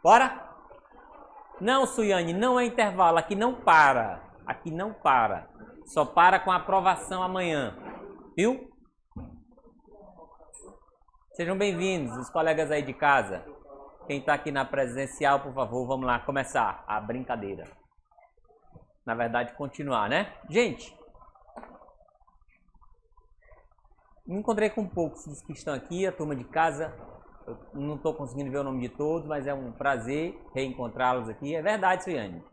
Bora? Não, Suiane, não é intervalo. Aqui não para. Aqui não para. Só para com a aprovação amanhã. Viu? Sejam bem-vindos, os colegas aí de casa. Quem está aqui na presencial, por favor, vamos lá começar a brincadeira. Na verdade, continuar, né? Gente, me encontrei com poucos dos que estão aqui, a turma de casa. Eu não estou conseguindo ver o nome de todos, mas é um prazer reencontrá-los aqui. É verdade, Suiane.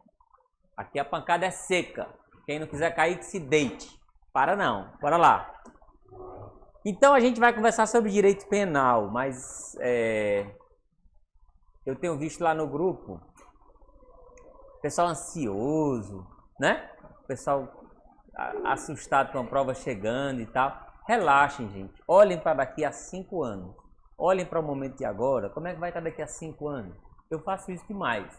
Aqui a pancada é seca. Quem não quiser cair, que se deite. Para não. Bora lá. Então a gente vai conversar sobre direito penal, mas eu tenho visto lá no grupo pessoal ansioso, né? Pessoal assustado com a prova chegando e tal. Relaxem, gente. Olhem para daqui a 5 anos. Olhem para o momento de agora. Como é que vai estar daqui a 5 anos? Eu faço isso demais.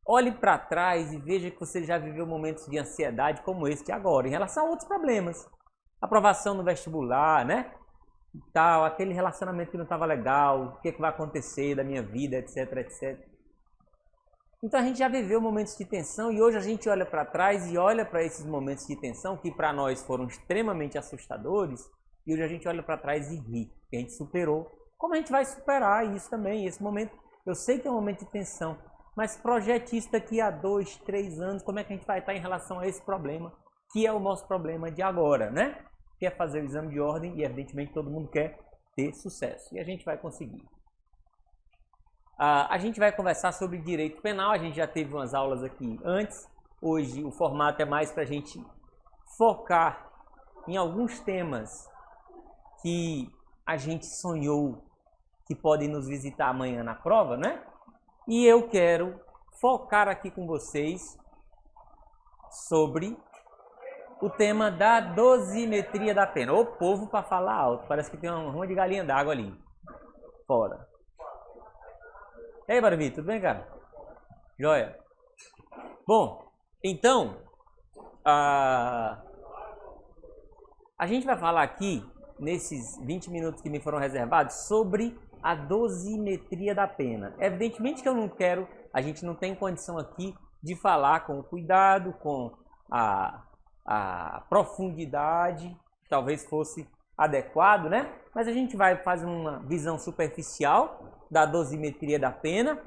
Olhe para trás e veja que você já viveu momentos de ansiedade como esse de agora, em relação a outros problemas. Aprovação no vestibular, né? E tal, aquele relacionamento que não estava legal, o que, é que vai acontecer da minha vida, etc, etc. Então a gente já viveu momentos de tensão e hoje a gente olha para trás e olha para esses momentos de tensão que para nós foram extremamente assustadores e hoje a gente olha para trás e ri, que a gente superou. Como a gente vai superar isso também, esse momento? Eu sei que é um momento de tensão, mas projete isso daqui a 2, 3 anos, como é que a gente vai estar em relação a esse problema, que é o nosso problema de agora, né? Que é fazer o exame de ordem e evidentemente todo mundo quer ter sucesso e a gente vai conseguir. A gente vai conversar sobre direito penal, a gente já teve umas aulas aqui antes, hoje o formato é mais para a gente focar em alguns temas que a gente sonhou que podem nos visitar amanhã na prova, né? E eu quero focar aqui com vocês sobre o tema da dosimetria da pena. Ô povo para falar alto, parece que tem uma ruma de galinha d'água ali fora. E aí, Barbie, tudo bem, cara? Joia? Bom, então, a gente vai falar aqui, nesses 20 minutos que me foram reservados, sobre a dosimetria da pena. Evidentemente que eu não quero, a gente não tem condição aqui de falar com cuidado, com a profundidade, talvez fosse adequado, né? Mas a gente vai fazer uma visão superficial da dosimetria da pena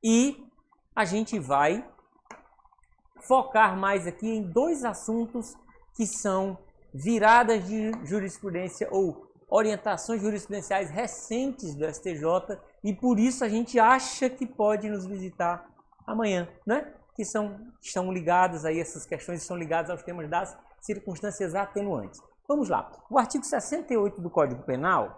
e a gente vai focar mais aqui em 2 assuntos que são viradas de jurisprudência ou orientações jurisprudenciais recentes do STJ e por isso a gente acha que pode nos visitar amanhã, né? Que estão ligadas aí, essas questões estão ligadas aos temas das circunstâncias atenuantes. Vamos lá. O artigo 68 do Código Penal,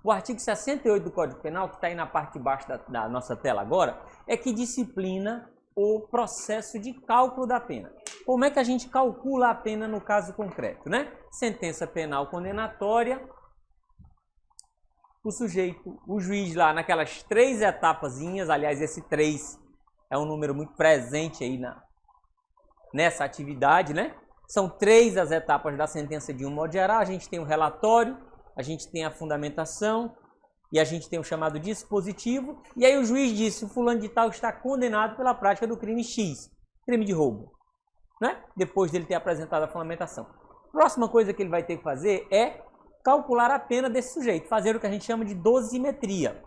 que está aí na parte de baixo da nossa tela agora, é que disciplina o processo de cálculo da pena. Como é que a gente calcula a pena no caso concreto, né? Sentença penal condenatória, o juiz lá naquelas 3 etapazinhas, aliás, esse 3 é um número muito presente aí nessa atividade, né? São 3 as etapas da sentença de um modo geral. A gente tem o relatório, a gente tem a fundamentação e a gente tem o chamado dispositivo. E aí o juiz disse, o fulano de tal está condenado pela prática do crime X, crime de roubo, né? Depois dele ter apresentado a fundamentação. Próxima coisa que ele vai ter que fazer é calcular a pena desse sujeito, fazer o que a gente chama de dosimetria.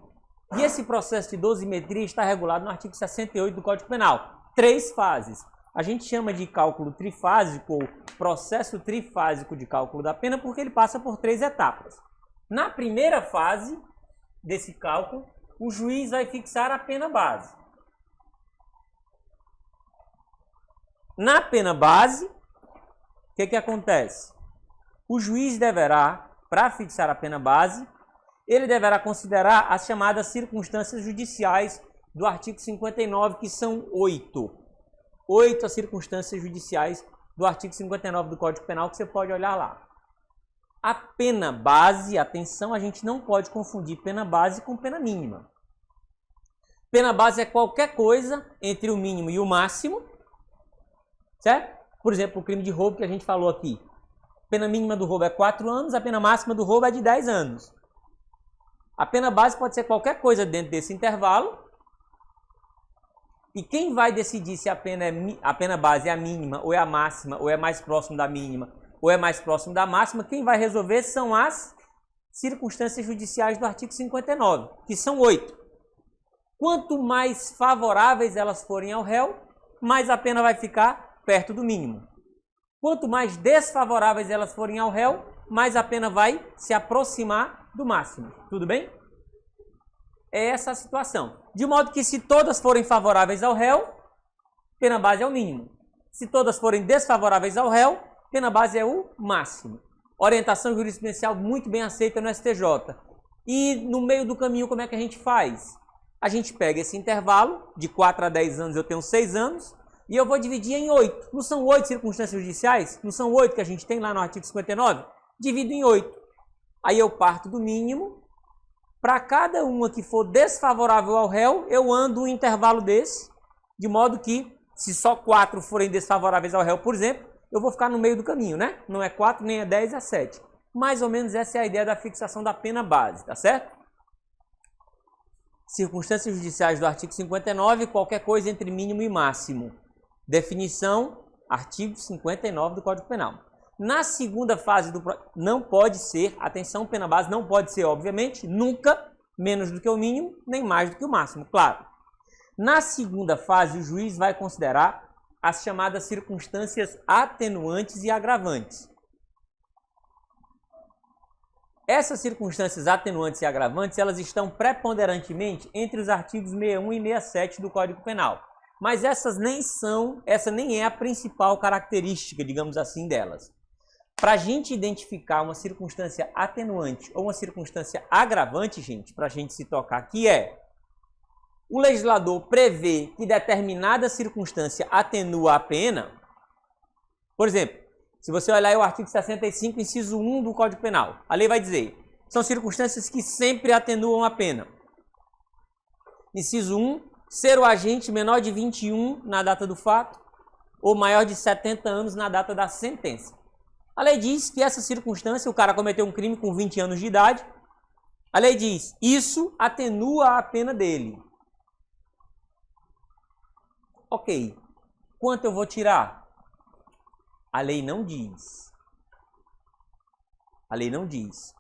E esse processo de dosimetria está regulado no artigo 68 do Código Penal. 3 fases. A gente chama de cálculo trifásico ou processo trifásico de cálculo da pena porque ele passa por 3 etapas. Na primeira fase desse cálculo, o juiz vai fixar a pena base. Na pena base, o que acontece? O juiz deverá, para fixar a pena base, ele deverá considerar as chamadas circunstâncias judiciais do artigo 59, que são 8. 8 as circunstâncias judiciais do artigo 59 do Código Penal, que você pode olhar lá. A pena base, atenção, a gente não pode confundir pena base com pena mínima. Pena base é qualquer coisa entre o mínimo e o máximo, certo? Por exemplo, o crime de roubo que a gente falou aqui. A pena mínima do roubo é 4 anos, a pena máxima do roubo é de 10 anos. A pena base pode ser qualquer coisa dentro desse intervalo. E quem vai decidir se a pena base é a mínima, ou é a máxima, ou é mais próximo da mínima, ou é mais próximo da máxima, quem vai resolver são as circunstâncias judiciais do artigo 59, que são 8. Quanto mais favoráveis elas forem ao réu, mais a pena vai ficar perto do mínimo. Quanto mais desfavoráveis elas forem ao réu, mais a pena vai se aproximar do máximo. Tudo bem? É essa a situação. De modo que se todas forem favoráveis ao réu, pena base é o mínimo. Se todas forem desfavoráveis ao réu, pena base é o máximo. Orientação jurisprudencial muito bem aceita no STJ. E no meio do caminho, como é que a gente faz? A gente pega esse intervalo, de 4 a 10 anos eu tenho 6 anos, e eu vou dividir em 8. Não são 8 circunstâncias judiciais? Não são 8 que a gente tem lá no artigo 59? Divido em 8. Aí eu parto do mínimo. Para cada uma que for desfavorável ao réu, eu ando um intervalo desse, de modo que, se só 4 forem desfavoráveis ao réu, por exemplo, eu vou ficar no meio do caminho, né? Não é 4, nem é 10, é 7. Mais ou menos essa é a ideia da fixação da pena base, tá certo? Circunstâncias judiciais do artigo 59, qualquer coisa entre mínimo e máximo. Definição, artigo 59 do Código Penal. Na segunda fase não pode ser, atenção, pena base não pode ser, obviamente, nunca menos do que o mínimo, nem mais do que o máximo, claro. Na segunda fase, o juiz vai considerar as chamadas circunstâncias atenuantes e agravantes. Essas circunstâncias atenuantes e agravantes, elas estão preponderantemente entre os artigos 61 e 67 do Código Penal. Mas essa nem é a principal característica, digamos assim, delas. Para a gente identificar uma circunstância atenuante ou uma circunstância agravante, gente, para a gente se tocar aqui o legislador prevê que determinada circunstância atenua a pena. Por exemplo, se você olhar aí o artigo 65, inciso 1 do Código Penal, a lei vai dizer, são circunstâncias que sempre atenuam a pena. Inciso 1, ser o agente menor de 21 na data do fato ou maior de 70 anos na data da sentença. A lei diz que essa circunstância, o cara cometeu um crime com 20 anos de idade, a lei diz, isso atenua a pena dele. Ok, quanto eu vou tirar? A lei não diz. A lei não diz.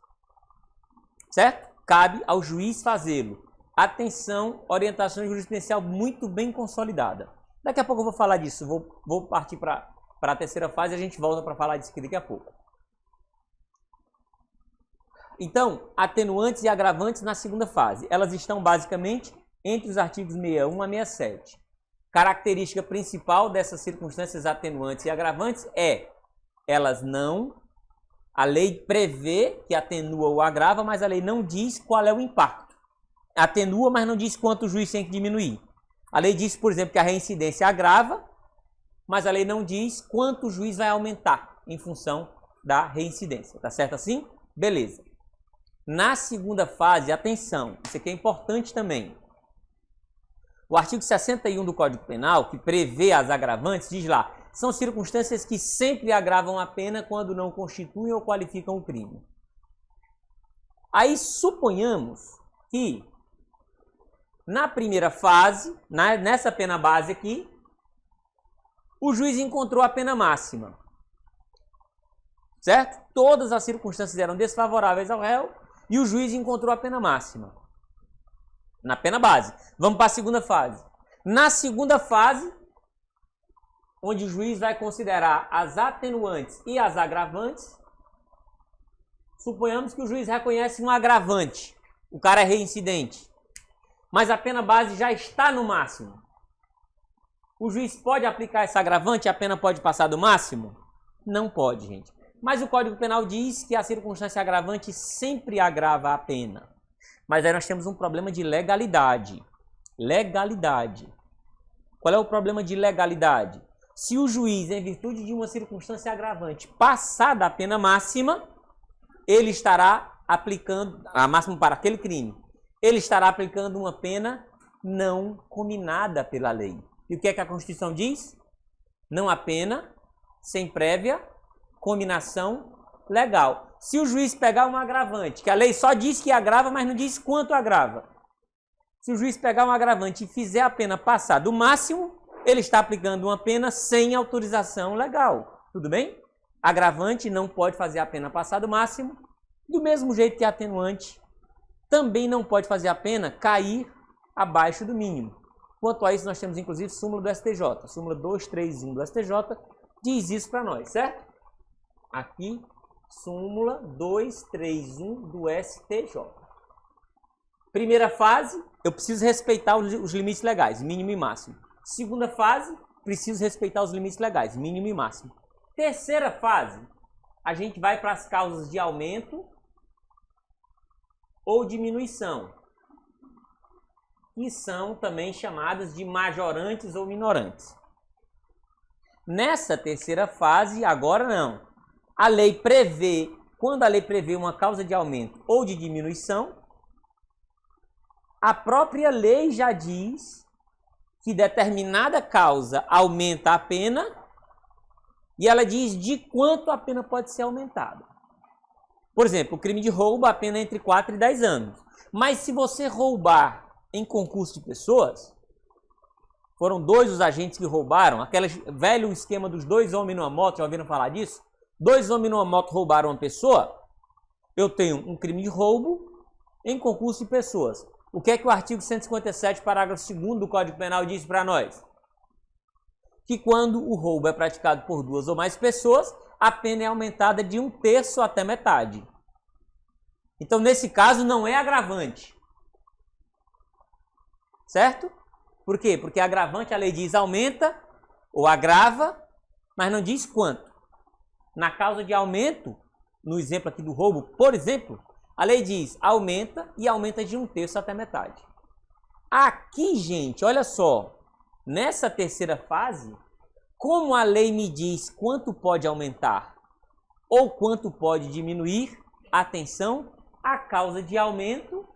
Certo? Cabe ao juiz fazê-lo. Atenção, orientação jurisprudencial muito bem consolidada. Daqui a pouco eu vou falar disso, vou partir para a terceira fase e a gente volta para falar disso aqui daqui a pouco. Então, atenuantes e agravantes na segunda fase. Elas estão basicamente entre os artigos 61 a 67. Característica principal dessas circunstâncias atenuantes e agravantes é, a lei prevê que atenua ou agrava, mas a lei não diz qual é o impacto. Atenua, mas não diz quanto o juiz tem que diminuir. A lei diz, por exemplo, que a reincidência agrava, mas a lei não diz quanto o juiz vai aumentar em função da reincidência. Tá certo assim? Beleza. Na segunda fase, atenção, isso aqui é importante também. O artigo 61 do Código Penal, que prevê as agravantes, diz lá, são circunstâncias que sempre agravam a pena quando não constituem ou qualificam o crime. Aí suponhamos que na primeira fase, nessa pena base aqui, o juiz encontrou a pena máxima. Certo? Todas as circunstâncias eram desfavoráveis ao réu e o juiz encontrou a pena máxima. Na pena base. Vamos para a segunda fase. Na segunda fase, onde o juiz vai considerar as atenuantes e as agravantes, suponhamos que o juiz reconhece um agravante. O cara é reincidente. Mas a pena base já está no máximo. O juiz pode aplicar esse agravante e a pena pode passar do máximo? Não pode, gente. Mas o Código Penal diz que a circunstância agravante sempre agrava a pena. Mas aí nós temos um problema de legalidade. Legalidade. Qual é o problema de legalidade? Se o juiz, em virtude de uma circunstância agravante, passar da pena máxima, ele estará aplicando, a máxima para aquele crime, ele estará aplicando uma pena não cominada pela lei. E o que é que a Constituição diz? Não há pena sem prévia cominação legal. Se o juiz pegar um agravante, que a lei só diz que agrava, mas não diz quanto agrava. Se o juiz pegar um agravante e fizer a pena passar do máximo, ele está aplicando uma pena sem autorização legal. Tudo bem? Agravante não pode fazer a pena passar do máximo, do mesmo jeito que atenuante também não pode fazer a pena cair abaixo do mínimo. Quanto a isso, nós temos inclusive súmula do STJ. Súmula 231 do STJ diz isso para nós, certo? Aqui, súmula 231 do STJ. Primeira fase, eu preciso respeitar os limites legais, mínimo e máximo. Segunda fase, preciso respeitar os limites legais, mínimo e máximo. Terceira fase, a gente vai para as causas de aumento ou diminuição, que são também chamadas de majorantes ou minorantes. Nessa terceira fase, agora não. A lei prevê, quando a lei prevê uma causa de aumento ou de diminuição, a própria lei já diz que determinada causa aumenta a pena e ela diz de quanto a pena pode ser aumentada. Por exemplo, o crime de roubo, a pena é entre 4 e 10 anos. Mas se você roubar em concurso de pessoas, foram 2 os agentes que roubaram, aquele velho esquema dos 2 homens numa moto, já ouviram falar disso? 2 homens numa moto roubaram uma pessoa, eu tenho um crime de roubo em concurso de pessoas. O que é que o artigo 157, parágrafo 2º do Código Penal diz para nós? Que quando o roubo é praticado por 2 ou mais pessoas, a pena é aumentada de 1/3 até metade. Então, nesse caso, não é agravante. Certo? Por quê? Porque agravante, a lei diz aumenta ou agrava, mas não diz quanto. Na causa de aumento, no exemplo aqui do roubo, por exemplo, a lei diz aumenta e aumenta de 1/3 até metade. Aqui, gente, olha só, nessa terceira fase, como a lei me diz quanto pode aumentar ou quanto pode diminuir, atenção, a causa de aumento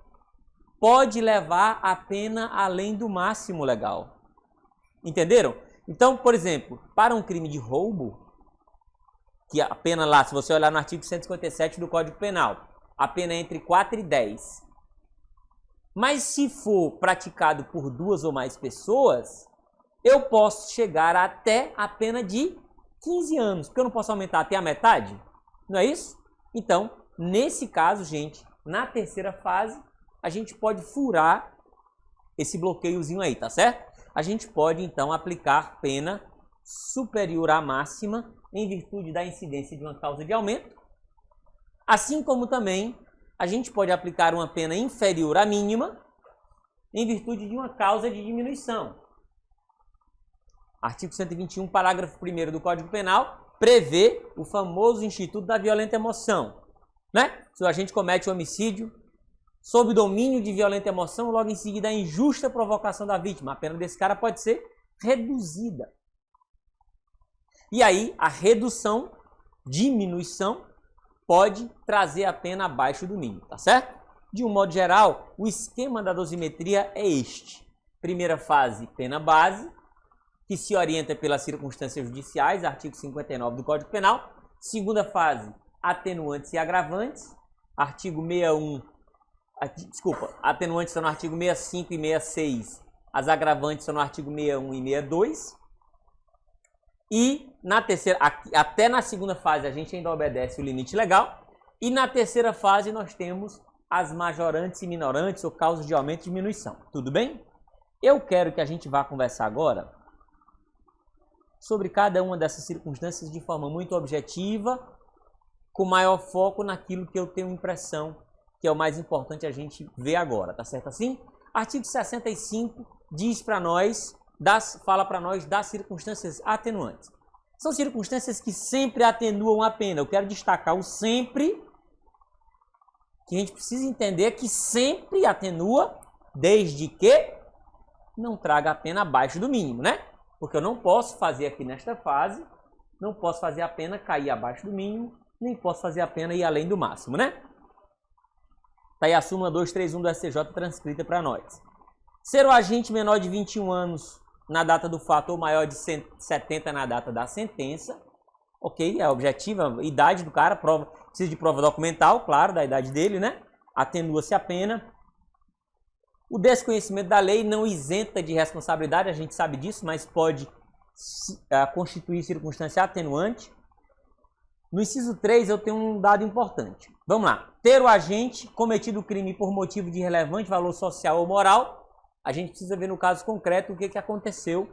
pode levar a pena além do máximo legal. Entenderam? Então, por exemplo, para um crime de roubo, que a pena lá, se você olhar no artigo 157 do Código Penal, a pena é entre 4 e 10. Mas se for praticado por 2 ou mais pessoas, eu posso chegar até a pena de 15 anos, porque eu não posso aumentar até a metade, não é isso? Então, nesse caso, gente, na terceira fase, a gente pode furar esse bloqueiozinho aí, tá certo? A gente pode, então, aplicar pena superior à máxima em virtude da incidência de uma causa de aumento, assim como também a gente pode aplicar uma pena inferior à mínima em virtude de uma causa de diminuição. Artigo 121, parágrafo 1º do Código Penal, prevê o famoso instituto da violenta emoção, né? Se o agente comete homicídio sob domínio de violenta emoção, logo em seguida a injusta provocação da vítima, a pena desse cara pode ser reduzida. E aí a redução, diminuição, pode trazer a pena abaixo do mínimo, tá certo? De um modo geral, o esquema da dosimetria é este. Primeira fase, pena base, que se orienta pelas circunstâncias judiciais, artigo 59 do Código Penal. Segunda fase, atenuantes e agravantes, artigo 61, atenuantes estão no artigo 65 e 66, as agravantes estão no artigo 61 e 62. E na terceira, até na segunda fase a gente ainda obedece o limite legal. E na terceira fase nós temos as majorantes e minorantes ou causas de aumento e diminuição. Tudo bem? Eu quero que a gente vá conversar agora sobre cada uma dessas circunstâncias de forma muito objetiva, com maior foco naquilo que eu tenho impressão que é o mais importante a gente ver agora, tá certo assim? Artigo 65 diz para nós, fala para nós das circunstâncias atenuantes. São circunstâncias que sempre atenuam a pena. Eu quero destacar o sempre, que a gente precisa entender que sempre atenua, desde que não traga a pena abaixo do mínimo, né? Porque eu não posso fazer aqui nesta fase, não posso fazer a pena cair abaixo do mínimo, nem posso fazer a pena ir além do máximo, né? Está aí a súmula 231 do STJ transcrita para nós. Ser o agente menor de 21 anos na data do fato ou maior de 70 na data da sentença, Ok, é objetiva, idade do cara, prova, precisa de prova documental, claro, da idade dele, né? Atenua-se a pena. O desconhecimento da lei não isenta de responsabilidade, a gente sabe disso, mas pode constituir circunstância atenuante. No inciso 3, eu tenho um dado importante. Vamos lá. Ter o agente cometido o crime por motivo de relevante valor social ou moral, a gente precisa ver no caso concreto o que aconteceu.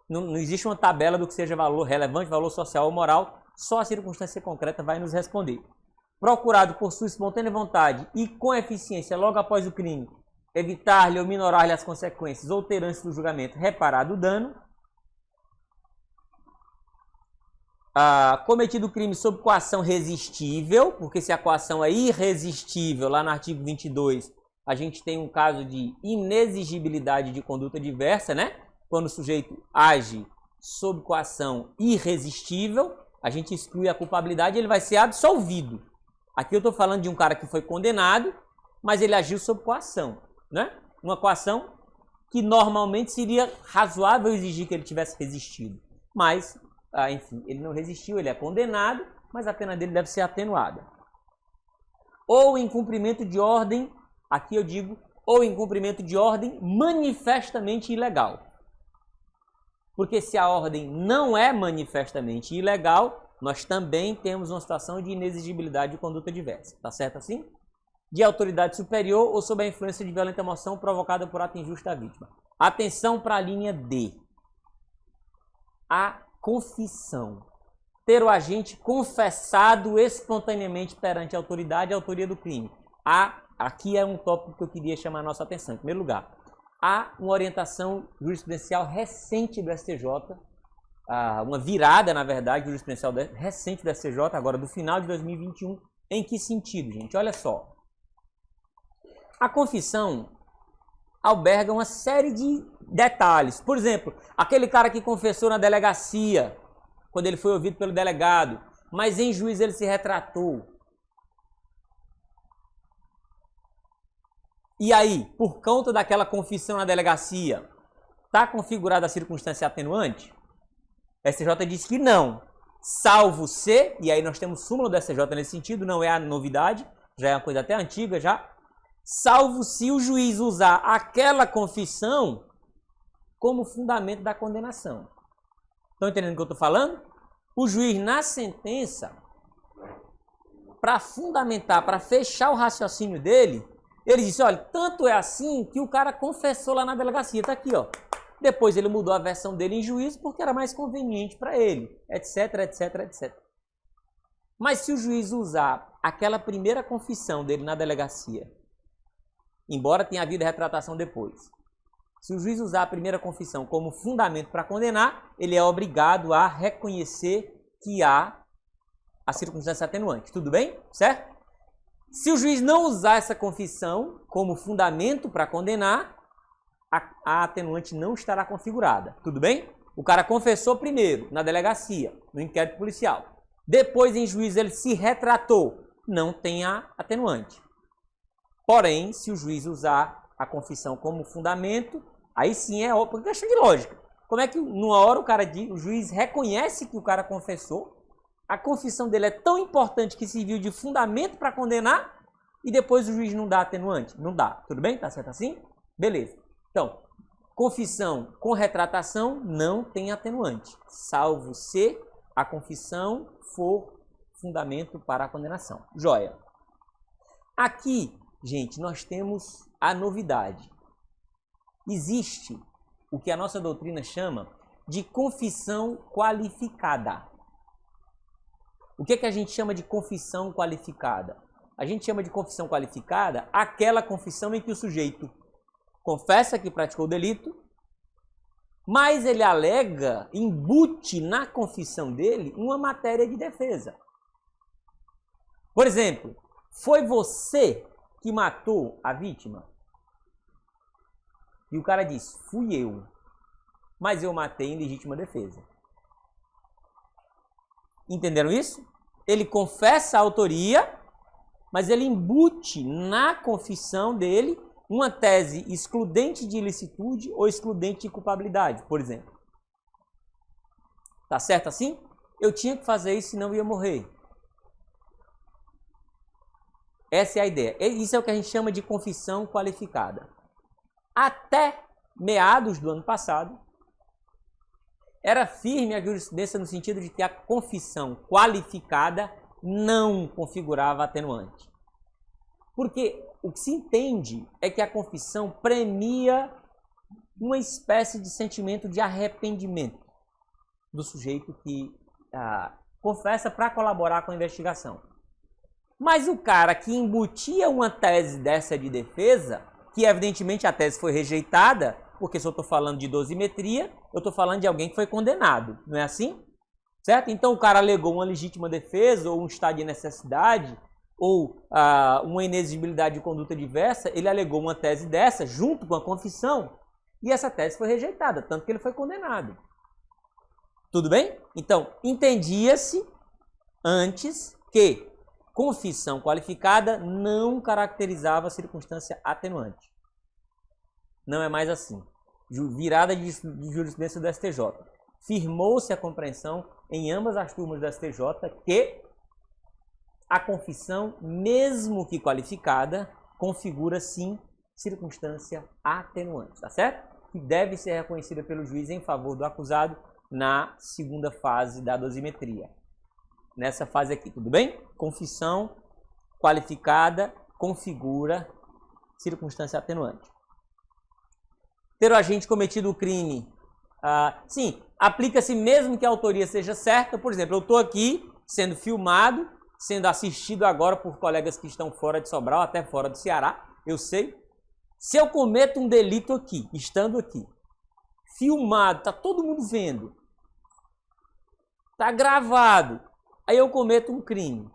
Não existe uma tabela do que seja valor relevante, valor social ou moral, só a circunstância concreta vai nos responder. Procurado por sua espontânea vontade e com eficiência logo após o crime, evitar-lhe ou minorar-lhe as consequências ou ter antes do julgamento reparado o dano. Cometido o crime sob coação resistível, porque se a coação é irresistível, lá no artigo 22, a gente tem um caso de inexigibilidade de conduta diversa, né? Quando o sujeito age sob coação irresistível, a gente exclui a culpabilidade e ele vai ser absolvido. Aqui eu estou falando de um cara que foi condenado, mas ele agiu sob coação, né? Uma coação que normalmente seria razoável exigir que ele tivesse resistido. Mas, enfim, ele não resistiu, ele é condenado, mas a pena dele deve ser atenuada. Ou em cumprimento de ordem, aqui eu digo, ou em cumprimento de ordem manifestamente ilegal. Porque se a ordem não é manifestamente ilegal, nós também temos uma situação de inexigibilidade de conduta diversa. Tá certo assim? De autoridade superior ou sob a influência de violenta emoção provocada por ato injusto da vítima. Atenção para a linha D. A confissão. Ter o agente confessado espontaneamente perante a autoridade a autoria do crime. Aqui é um tópico que eu queria chamar a nossa atenção. Em primeiro lugar, há uma orientação jurisprudencial recente do STJ, uma virada, na verdade, jurisprudencial recente do STJ, agora do final de 2021. Em que sentido, gente? Olha só. A confissão alberga uma série de detalhes. Por exemplo, aquele cara que confessou na delegacia, quando ele foi ouvido pelo delegado, mas em juízo ele se retratou. E aí, por conta daquela confissão na delegacia, está configurada a circunstância atenuante? A STJ disse que não, salvo se, e aí nós temos súmula do STJ nesse sentido, não é a novidade, já é uma coisa até antiga já, salvo se o juiz usar aquela confissão como fundamento da condenação. Estão entendendo o que eu estou falando? O juiz, na sentença, para fundamentar, para fechar o raciocínio dele, ele disse, olha, tanto é assim que o cara confessou lá na delegacia, está aqui, ó. Depois ele mudou a versão dele em juízo porque era mais conveniente para ele, etc, etc, etc. Mas se o juiz usar aquela primeira confissão dele na delegacia, embora tenha havido retratação depois, se o juiz usar a primeira confissão como fundamento para condenar, ele é obrigado a reconhecer que há a circunstância atenuante. Tudo bem? Certo? Se o juiz não usar essa confissão como fundamento para condenar, a atenuante não estará configurada. Tudo bem? O cara confessou primeiro na delegacia, no inquérito policial. Depois, em juízo, ele se retratou. Não tem a atenuante. Porém, se o juiz usar a confissão como fundamento, aí sim é por questão de lógica. Como é que numa hora o juiz reconhece que o cara confessou, a confissão dele é tão importante que serviu de fundamento para condenar e depois o juiz não dá atenuante? Não dá. Tudo bem? Tá certo assim? Beleza. Então, confissão com retratação não tem atenuante, salvo se a confissão for fundamento para a condenação. Joia. Aqui, gente, nós temos a novidade. Existe o que a nossa doutrina chama de confissão qualificada. O que a gente chama de confissão qualificada? A gente chama de confissão qualificada aquela confissão em que o sujeito confessa que praticou o delito, mas ele alega, embute na confissão dele uma matéria de defesa. Por exemplo, foi você que matou a vítima? E o cara diz, fui eu, mas eu matei em legítima defesa. Entenderam isso? Ele confessa a autoria, mas ele embute na confissão dele uma tese excludente de ilicitude ou excludente de culpabilidade, por exemplo. Tá certo assim? Eu tinha que fazer isso, senão eu ia morrer. Essa é a ideia. Isso é o que a gente chama de confissão qualificada. Até meados do ano passado, era firme a jurisprudência no sentido de que a confissão qualificada não configurava atenuante. Porque o que se entende é que a confissão premia uma espécie de sentimento de arrependimento do sujeito que confessa para colaborar com a investigação. Mas o cara que embutia uma tese dessa de defesa, que evidentemente a tese foi rejeitada, porque se eu estou falando de dosimetria, eu estou falando de alguém que foi condenado, não é assim? Certo? Então o cara alegou uma legítima defesa, ou um estado de necessidade, ou uma inexigibilidade de conduta diversa, ele alegou uma tese dessa junto com a confissão, e essa tese foi rejeitada, tanto que ele foi condenado. Tudo bem? Então, entendia-se antes que confissão qualificada não caracterizava a circunstância atenuante. Não é mais assim. Virada de jurisprudência do STJ. Firmou-se a compreensão em ambas as turmas do STJ que a confissão, mesmo que qualificada, configura sim circunstância atenuante, tá certo? Que deve ser reconhecida pelo juiz em favor do acusado na segunda fase da dosimetria. Nessa fase aqui, tudo bem? Confissão qualificada configura circunstância atenuante. Ter o agente cometido o crime, sim, aplica-se mesmo que a autoria seja certa. Por exemplo, eu estou aqui sendo filmado, sendo assistido agora por colegas que estão fora de Sobral, até fora do Ceará, eu sei. Se eu cometo um delito aqui, estando aqui, filmado, está todo mundo vendo, está gravado, aí eu cometo um crime.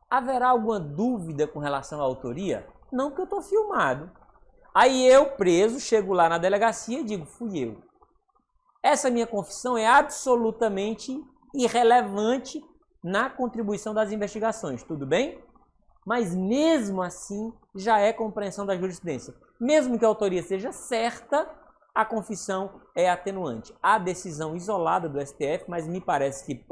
Haverá alguma dúvida com relação à autoria? Não, porque eu estou filmado. Aí eu, preso, chego lá na delegacia e digo, fui eu. Essa minha confissão é absolutamente irrelevante na contribuição das investigações, tudo bem? Mas mesmo assim, já é compreensão da jurisprudência. Mesmo que a autoria seja certa, a confissão é atenuante. Há decisão isolada do STF, mas me parece que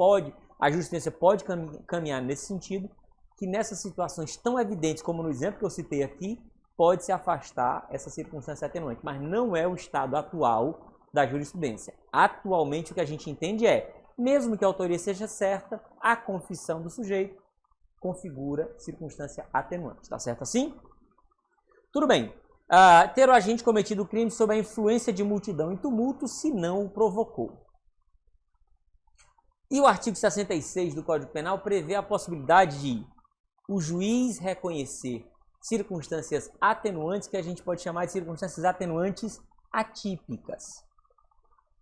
a jurisprudência pode caminhar nesse sentido, que nessas situações tão evidentes como no exemplo que eu citei aqui, pode se afastar essa circunstância atenuante, mas não é o estado atual da jurisprudência. Atualmente o que a gente entende é, mesmo que a autoria seja certa, a confissão do sujeito configura circunstância atenuante. Tá certo assim? Tudo bem. Ter o agente cometido o crime sob a influência de multidão e tumulto, se não o provocou. E o artigo 66 do Código Penal prevê a possibilidade de o juiz reconhecer circunstâncias atenuantes, que a gente pode chamar de circunstâncias atenuantes atípicas.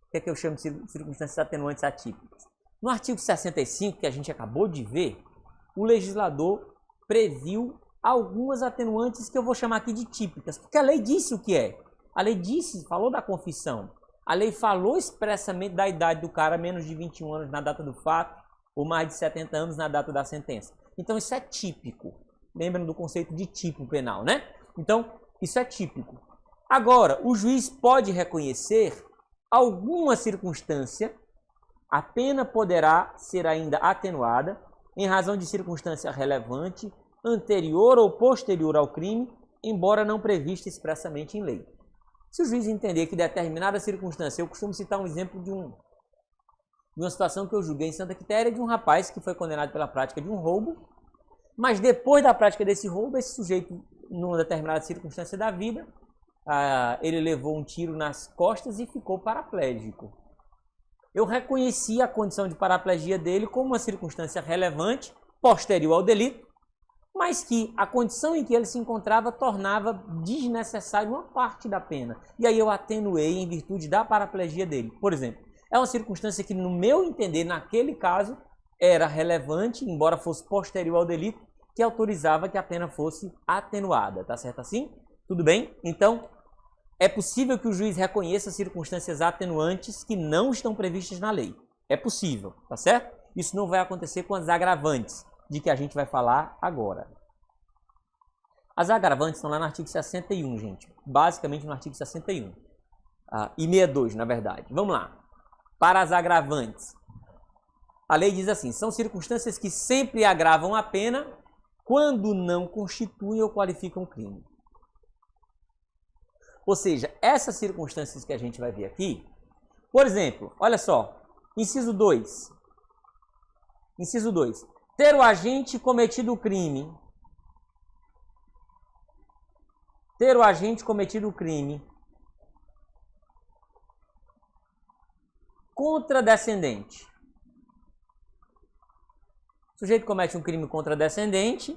O que é que eu chamo de circunstâncias atenuantes atípicas? No artigo 65, que a gente acabou de ver, o legislador previu algumas atenuantes que eu vou chamar aqui de típicas, porque a lei disse o que é. A lei falou da confissão. A lei falou expressamente da idade do cara, menos de 21 anos na data do fato, ou mais de 70 anos na data da sentença. Então isso é típico. Lembram do conceito de tipo penal, né? Então, isso é típico. Agora, o juiz pode reconhecer alguma circunstância, a pena poderá ser ainda atenuada em razão de circunstância relevante, anterior ou posterior ao crime, embora não prevista expressamente em lei. Se o juiz entender que determinada circunstância, eu costumo citar um exemplo de uma situação que eu julguei em Santa Quitéria, de um rapaz que foi condenado pela prática de um roubo, mas depois da prática desse roubo, esse sujeito, numa determinada circunstância da vida, ele levou um tiro nas costas e ficou paraplégico. Eu reconheci a condição de paraplegia dele como uma circunstância relevante, posterior ao delito, mas que a condição em que ele se encontrava tornava desnecessário uma parte da pena. E aí eu atenuei em virtude da paraplegia dele. Por exemplo, é uma circunstância que, no meu entender, naquele caso, era relevante, embora fosse posterior ao delito, que autorizava que a pena fosse atenuada. Tá certo assim? Tudo bem? Então, é possível que o juiz reconheça circunstâncias atenuantes que não estão previstas na lei. É possível, tá certo? Isso não vai acontecer com as agravantes, de que a gente vai falar agora. As agravantes estão lá no artigo 61, gente. Basicamente no artigo 61. E 62, na verdade. Vamos lá. Para as agravantes. A lei diz assim, são circunstâncias que sempre agravam a pena quando não constituem ou qualificam crime. Ou seja, essas circunstâncias que a gente vai ver aqui, por exemplo, olha só, inciso 2. Inciso 2. Ter o agente cometido o crime. Ter o agente cometido o crime contra descendente. O sujeito comete um crime contra descendente,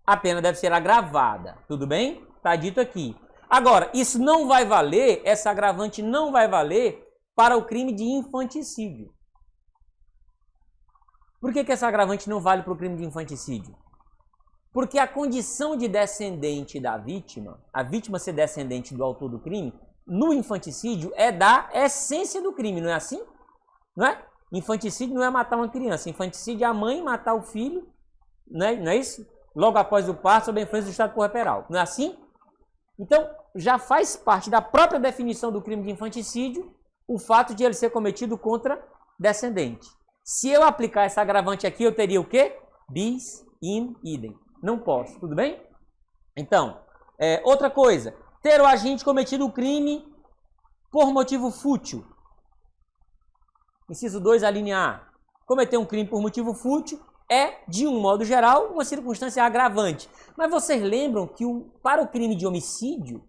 a pena deve ser agravada. Tudo bem? Está dito aqui. Agora, isso não vai valer, essa agravante não vai valer para o crime de infanticídio. Por que essa agravante não vale para o crime de infanticídio? Porque a condição de descendente da vítima, a vítima ser descendente do autor do crime, no infanticídio é da essência do crime, não é assim? Não é? Infanticídio não é matar uma criança, infanticídio é a mãe matar o filho, não é isso? Logo após o parto, sob a influência do estado puerperal. Não é assim? Então, já faz parte da própria definição do crime de infanticídio o fato de ele ser cometido contra descendente. Se eu aplicar essa agravante aqui, eu teria o quê? Bis in idem. Não posso, tudo bem? Então, outra coisa. Ter o agente cometido o crime por motivo fútil. Inciso 2, a linha A. Cometer um crime por motivo fútil é, de um modo geral, uma circunstância agravante. Mas vocês lembram que para o crime de homicídio,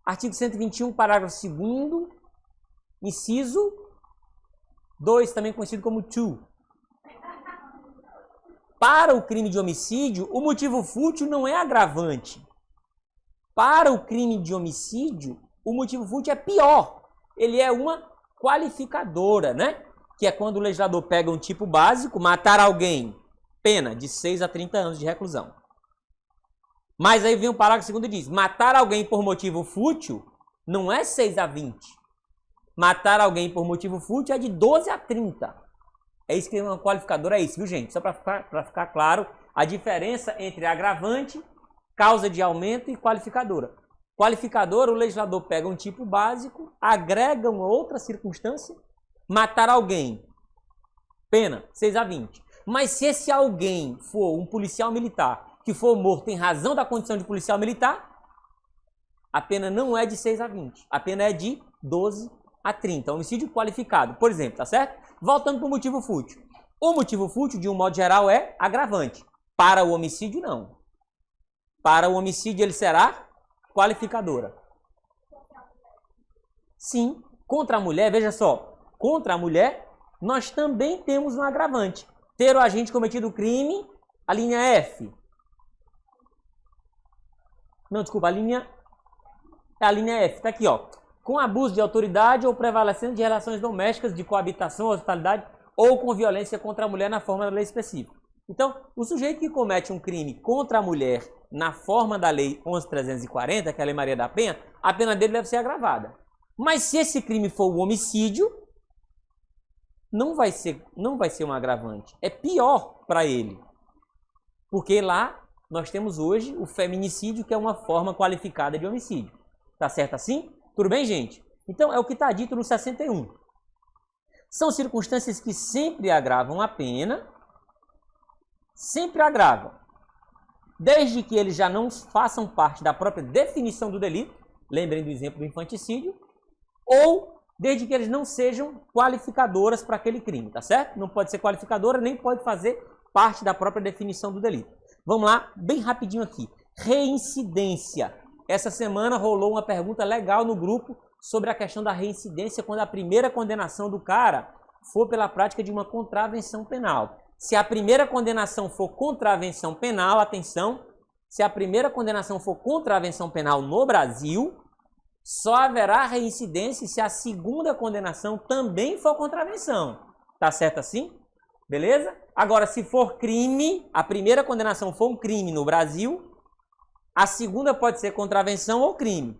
artigo 121, parágrafo 2º, inciso 2, também conhecido como 2. Para o crime de homicídio, o motivo fútil não é agravante. Para o crime de homicídio, o motivo fútil é pior. Ele é uma qualificadora, né? Que é quando o legislador pega um tipo básico, matar alguém, pena de 6 a 30 anos de reclusão. Mas aí vem o parágrafo 2º e diz, matar alguém por motivo fútil não é 6 a 20. Matar alguém por motivo fútil é de 12 a 30. É isso que uma qualificadora é isso, viu, gente? Só para ficar claro a diferença entre agravante, causa de aumento e qualificadora. Qualificadora, o legislador pega um tipo básico, agrega uma outra circunstância, matar alguém, pena 6 a 20. Mas se esse alguém for um policial militar que for morto em razão da condição de policial militar, a pena não é de 6 a 20. A pena é de 12 a 30. Homicídio qualificado, por exemplo, tá certo? Voltando para o motivo fútil. O motivo fútil, de um modo geral, é agravante. Para o homicídio, não. Para o homicídio, ele será qualificadora. Sim, contra a mulher, veja só, contra a mulher, nós também temos um agravante. Ter o agente cometido o crime, a linha F. Não, desculpa, a linha F, tá aqui, ó. Com abuso de autoridade ou prevalecendo de relações domésticas, de coabitação, hospitalidade ou com violência contra a mulher na forma da lei específica. Então, o sujeito que comete um crime contra a mulher na forma da lei 11.340, que é a Lei Maria da Penha, a pena dele deve ser agravada. Mas se esse crime for o homicídio, não vai ser um agravante. É pior para ele. Porque lá nós temos hoje o feminicídio, que é uma forma qualificada de homicídio. Tá certo assim? Tudo bem, gente? Então, é o que está dito no 61. São circunstâncias que sempre agravam a pena, sempre agravam, desde que eles já não façam parte da própria definição do delito, lembrem do exemplo do infanticídio, ou desde que eles não sejam qualificadoras para aquele crime, tá certo? Não pode ser qualificadora, nem pode fazer parte da própria definição do delito. Vamos lá, bem rapidinho aqui. Reincidência. Essa semana rolou uma pergunta legal no grupo sobre a questão da reincidência quando a primeira condenação do cara for pela prática de uma contravenção penal. Se a primeira condenação for contravenção penal, atenção, se a primeira condenação for contravenção penal no Brasil, só haverá reincidência se a segunda condenação também for contravenção. Tá certo assim? Beleza? Agora, se for crime, a primeira condenação for um crime no Brasil, a segunda pode ser contravenção ou crime.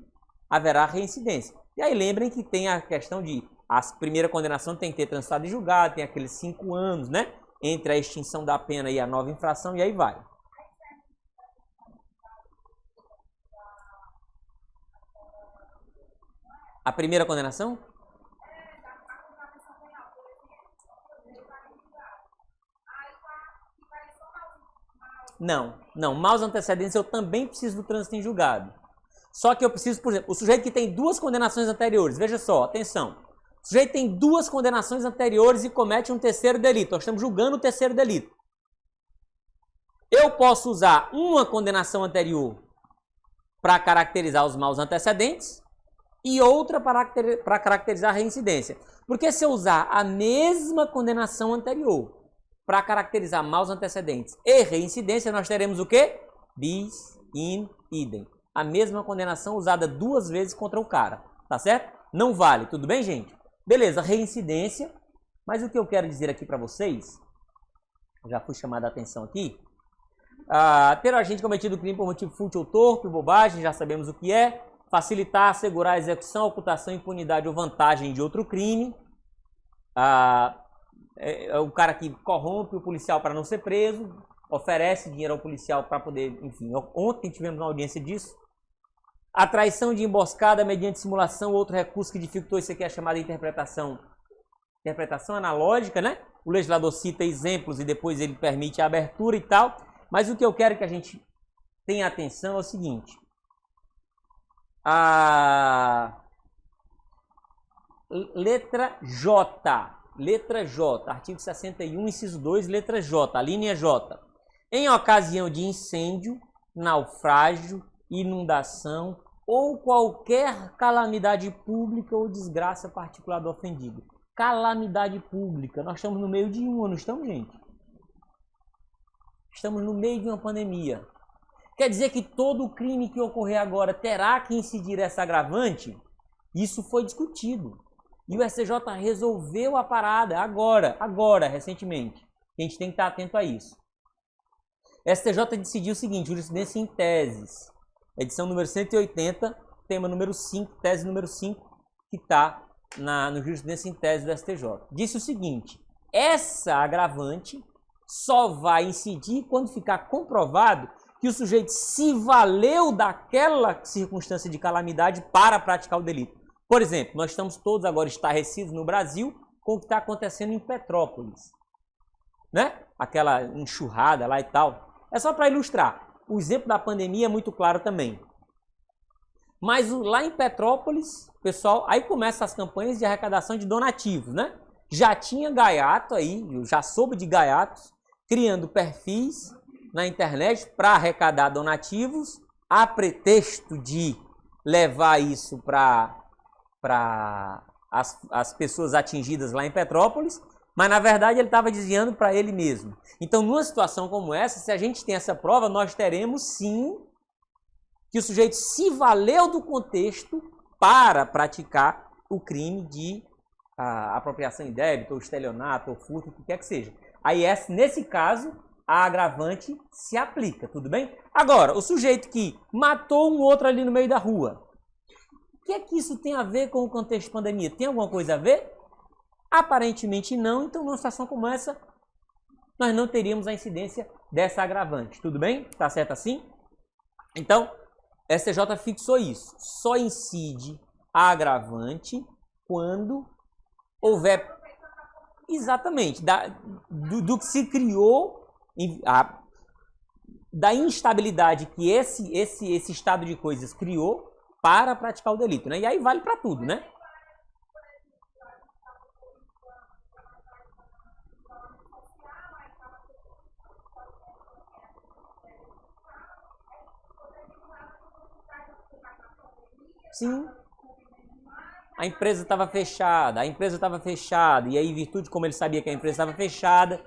Haverá reincidência. E aí lembrem que tem a questão de a primeira condenação tem que ter transitado em julgado, tem aqueles 5 anos, né? Entre a extinção da pena e a nova infração, e aí vai. A primeira condenação? Não. Maus antecedentes eu também preciso do trânsito em julgado. Só que eu preciso, por exemplo, o sujeito que tem 2 condenações anteriores, veja só, atenção. O sujeito tem 2 condenações anteriores e comete um 3º delito. Nós estamos julgando o 3º delito. Eu posso usar uma condenação anterior para caracterizar os maus antecedentes e outra para caracterizar a reincidência. Porque se eu usar a mesma condenação anterior para caracterizar maus antecedentes e reincidência, nós teremos o quê? Bis in idem. A mesma condenação usada 2 vezes contra o cara, tá certo? Não vale, tudo bem, gente? Beleza, reincidência. Mas o que eu quero dizer aqui para vocês, já fui chamado a atenção aqui, ter o agente cometido crime por motivo fútil ou torpe, bobagem, já sabemos o que é. Facilitar, assegurar a execução, ocultação, impunidade ou vantagem de outro crime. É o cara que corrompe o policial para não ser preso, oferece dinheiro ao policial para poder, enfim, ontem tivemos uma audiência disso. A traição de emboscada mediante simulação, outro recurso que dificultou isso aqui é chamada interpretação analógica, né? O legislador cita exemplos e depois ele permite a abertura e tal. Mas o que eu quero que a gente tenha atenção é o seguinte. A letra J, artigo 61, inciso 2, letra J, a linha J. Em ocasião de incêndio, naufrágio, inundação ou qualquer calamidade pública ou desgraça particular do ofendido. Calamidade pública. Nós estamos no meio de uma, não estamos, gente? Estamos no meio de uma pandemia. Quer dizer que todo crime que ocorrer agora terá que incidir essa agravante? Isso foi discutido. E o STJ resolveu a parada agora, recentemente. A gente tem que estar atento a isso. O STJ decidiu o seguinte, jurisprudência em teses. Edição número 180, tema número 5, tese número 5, que está no jurisprudência em tese do STJ. Disse o seguinte, essa agravante só vai incidir quando ficar comprovado que o sujeito se valeu daquela circunstância de calamidade para praticar o delito. Por exemplo, nós estamos todos agora estarrecidos no Brasil com o que está acontecendo em Petrópolis, né? Aquela enxurrada lá e tal. É só para ilustrar. O exemplo da pandemia é muito claro também. Mas lá em Petrópolis, pessoal, aí começam as campanhas de arrecadação de donativos, né? Já tinha gaiato aí, eu já soube de gaiatos, criando perfis na internet para arrecadar donativos, a pretexto de levar isso para as pessoas atingidas lá em Petrópolis, mas na verdade ele estava desviando para ele mesmo. Então, numa situação como essa, se a gente tem essa prova, nós teremos sim que o sujeito se valeu do contexto para praticar o crime de apropriação indébita, ou estelionato, ou furto, o que quer que seja. Aí, nesse caso, a agravante se aplica, tudo bem? Agora, o sujeito que matou um outro ali no meio da rua, o que é que isso tem a ver com o contexto de pandemia? Tem alguma coisa a ver? Aparentemente não, então numa situação como essa, nós não teríamos a incidência dessa agravante, tudo bem? Tá certo assim? Então, STJ fixou isso, só incide a agravante quando houver exatamente do que se criou, da instabilidade que esse estado de coisas criou para praticar o delito, né? E aí vale para tudo, né? Sim. A empresa estava fechada, e aí, em virtude como ele sabia que a empresa estava fechada,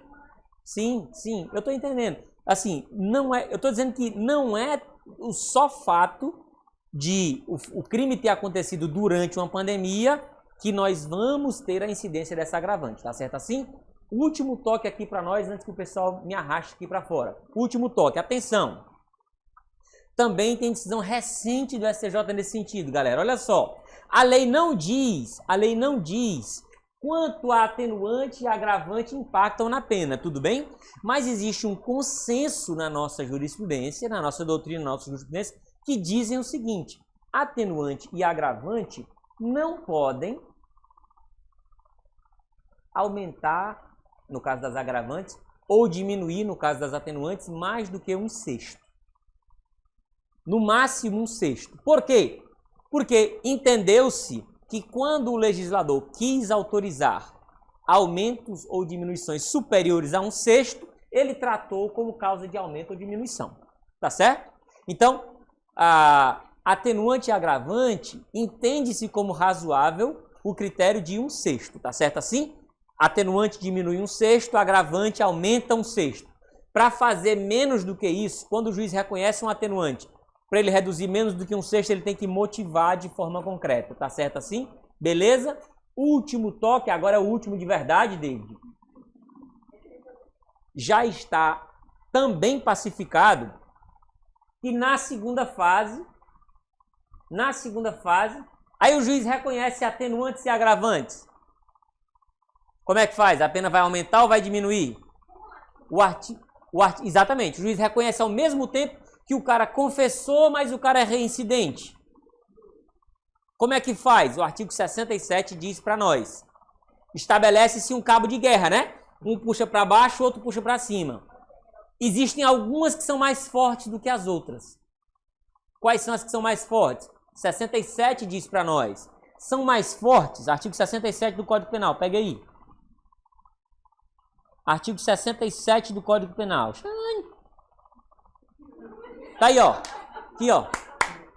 sim, eu estou entendendo. Assim, não é, eu estou dizendo que não é o só fato de o crime ter acontecido durante uma pandemia que nós vamos ter a incidência dessa agravante, tá certo assim? Último toque aqui para nós, antes que o pessoal me arraste aqui para fora. Último toque, atenção. Também tem decisão recente do STJ nesse sentido, galera. Olha só, a lei não diz quanto a atenuante e agravante impactam na pena, tudo bem? Mas existe um consenso na nossa jurisprudência, na nossa doutrina, na nossa jurisprudência, que dizem o seguinte, atenuante e agravante não podem aumentar, no caso das agravantes, ou diminuir, no caso das atenuantes, mais do que 1/6. No máximo 1/6. Por quê? Porque entendeu-se que quando o legislador quis autorizar aumentos ou diminuições superiores a 1/6, ele tratou como causa de aumento ou diminuição. Tá certo? Então, a atenuante e agravante entende-se como razoável o critério de 1/6. Tá certo assim? Atenuante diminui 1/6, agravante aumenta 1/6. Para fazer menos do que isso, quando o juiz reconhece um atenuante, para ele reduzir menos do que 1/6, ele tem que motivar de forma concreta. Tá certo assim? Beleza? Último toque, agora é o último de verdade, David. Já está também pacificado que na segunda fase, aí o juiz reconhece atenuantes e agravantes. Como é que faz? A pena vai aumentar ou vai diminuir? Exatamente, o juiz reconhece ao mesmo tempo que o cara confessou, mas o cara é reincidente. Como é que faz? O artigo 67 diz para nós. Estabelece-se um cabo de guerra, né? Um puxa para baixo, o outro puxa para cima. Existem algumas que são mais fortes do que as outras. Quais são as que são mais fortes? 67 diz para nós. São mais fortes, artigo 67 do Código Penal, pega aí. Artigo 67 do Código Penal. Tá aí, ó. Aqui, ó.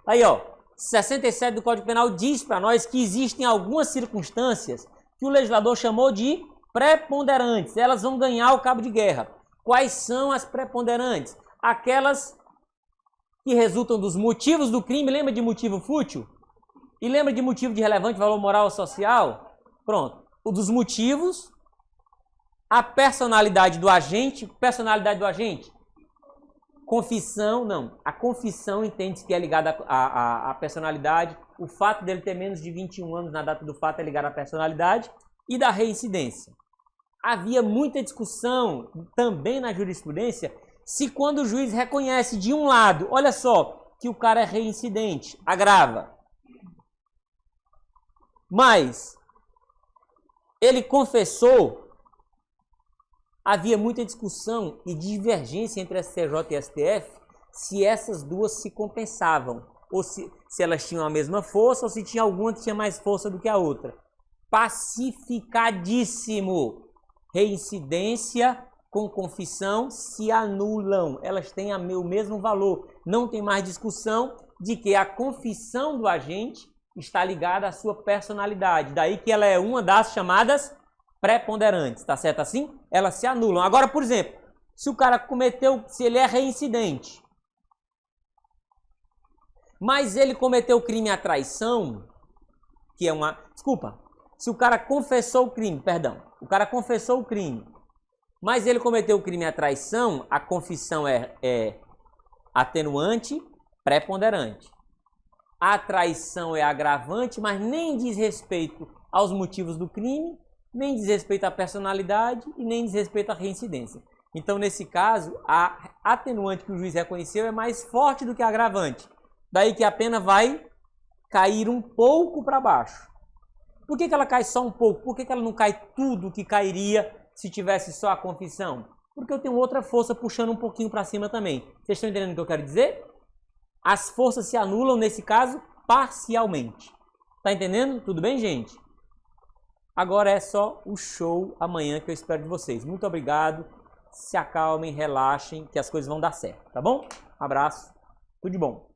Tá aí, ó. 67 do Código Penal diz para nós que existem algumas circunstâncias que o legislador chamou de preponderantes. Elas vão ganhar o cabo de guerra. Quais são as preponderantes? Aquelas que resultam dos motivos do crime. Lembra de motivo fútil? E lembra de motivo de relevante valor moral ou social? Pronto. O dos motivos, a personalidade do agente. Confissão, não. A confissão entende-se que é ligada à personalidade. O fato dele ter menos de 21 anos na data do fato é ligado à personalidade. E da reincidência. Havia muita discussão também na jurisprudência se quando o juiz reconhece de um lado, olha só, que o cara é reincidente, agrava. Mas ele confessou, havia muita discussão e divergência entre STJ e STF se essas duas se compensavam, ou se elas tinham a mesma força ou se tinha alguma que tinha mais força do que a outra. Pacificadíssimo. Reincidência com confissão se anulam. Elas têm o mesmo valor. Não tem mais discussão de que a confissão do agente está ligada à sua personalidade. Daí que ela é uma das chamadas preponderantes. Tá certo assim? Elas se anulam. Agora, por exemplo, se o cara se ele é reincidente, mas ele cometeu crime à traição, que é uma... Se o cara confessou o crime, mas ele cometeu o crime à traição, a confissão é atenuante, preponderante. A traição é agravante, mas nem diz respeito aos motivos do crime, nem diz respeito à personalidade e nem diz respeito à reincidência. Então, nesse caso, a atenuante que o juiz reconheceu é mais forte do que a agravante. Daí que a pena vai cair um pouco para baixo. Por que ela cai só um pouco? Por que ela não cai tudo que cairia se tivesse só a confissão? Porque eu tenho outra força puxando um pouquinho para cima também. Vocês estão entendendo o que eu quero dizer? As forças se anulam, nesse caso, parcialmente. Tá entendendo? Tudo bem, gente? Agora é só o show amanhã que eu espero de vocês. Muito obrigado. Se acalmem, relaxem, que as coisas vão dar certo, tá bom? Abraço. Tudo de bom.